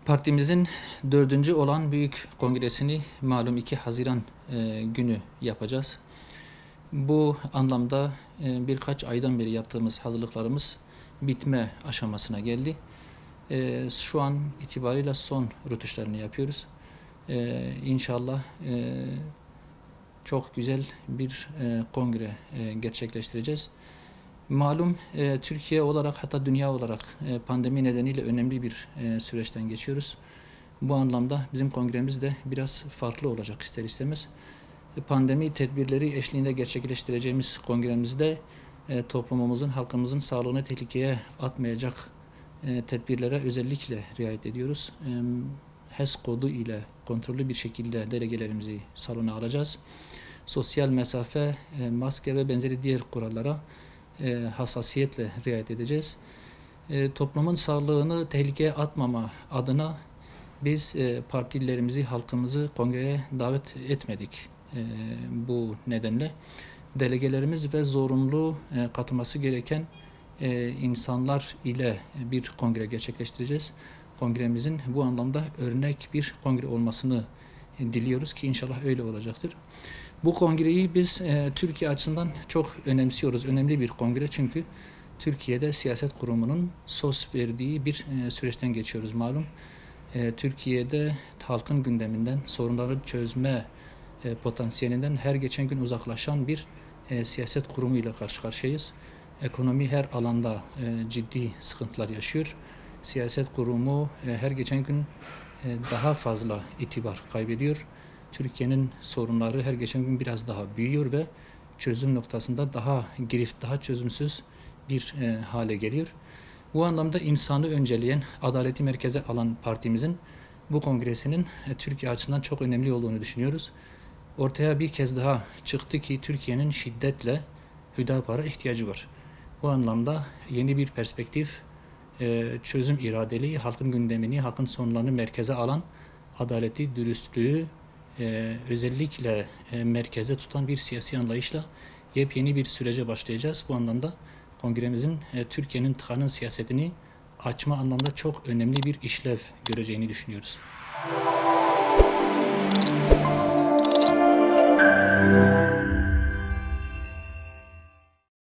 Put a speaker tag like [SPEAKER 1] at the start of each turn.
[SPEAKER 1] Partimizin dördüncü olan büyük kongresini malum 2 Haziran günü yapacağız. Bu anlamda birkaç aydan beri yaptığımız hazırlıklarımız bitme aşamasına geldi. Şu an itibariyle son rötuşlarını yapıyoruz. İnşallah çok güzel bir kongre gerçekleştireceğiz. Malum Türkiye olarak hatta dünya olarak pandemi nedeniyle önemli bir süreçten geçiyoruz. Bu anlamda bizim kongremiz de biraz farklı olacak ister istemez. Pandemi tedbirleri eşliğinde gerçekleştireceğimiz kongremizde toplumumuzun, halkımızın sağlığını tehlikeye atmayacak tedbirlere özellikle riayet ediyoruz. HES kodu ile kontrollü bir şekilde delegelerimizi salona alacağız. Sosyal mesafe, maske ve benzeri diğer kurallara hassasiyetle riayet edeceğiz. Toplumun sağlığını tehlikeye atmama adına biz partililerimizi, halkımızı kongreye davet etmedik. Bu nedenle delegelerimiz ve zorunlu katılması gereken insanlar ile bir kongre gerçekleştireceğiz. Kongremizin bu anlamda örnek bir kongre olmasını diliyoruz ki inşallah öyle olacaktır. Bu kongreyi biz Türkiye açısından çok önemsiyoruz. Önemli bir kongre çünkü Türkiye'de siyaset kurumunun sos verdiği bir süreçten geçiyoruz malum. Türkiye'de halkın gündeminden, sorunları çözme potansiyelinden her geçen gün uzaklaşan bir siyaset kurumu ile karşı karşıyayız. Ekonomi her alanda ciddi sıkıntılar yaşıyor. Siyaset kurumu her geçen gün daha fazla itibar kaybediyor. Türkiye'nin sorunları her geçen gün biraz daha büyüyor ve çözüm noktasında daha girift, daha çözümsüz bir hale geliyor. Bu anlamda insanı önceleyen, adaleti merkeze alan partimizin bu kongresinin Türkiye açısından çok önemli olduğunu düşünüyoruz. Ortaya bir kez daha çıktı ki Türkiye'nin şiddetle Hüdapar'a ihtiyacı var. Bu anlamda yeni bir perspektif, çözüm iradeli, halkın gündemini, halkın sorunlarını merkeze alan, adaleti, dürüstlüğü özellikle merkeze tutan bir siyasi anlayışla yepyeni bir sürece başlayacağız. Bu anlamda kongremizin Türkiye'nin tıkanın siyasetini açma anlamda çok önemli bir işlev göreceğini düşünüyoruz.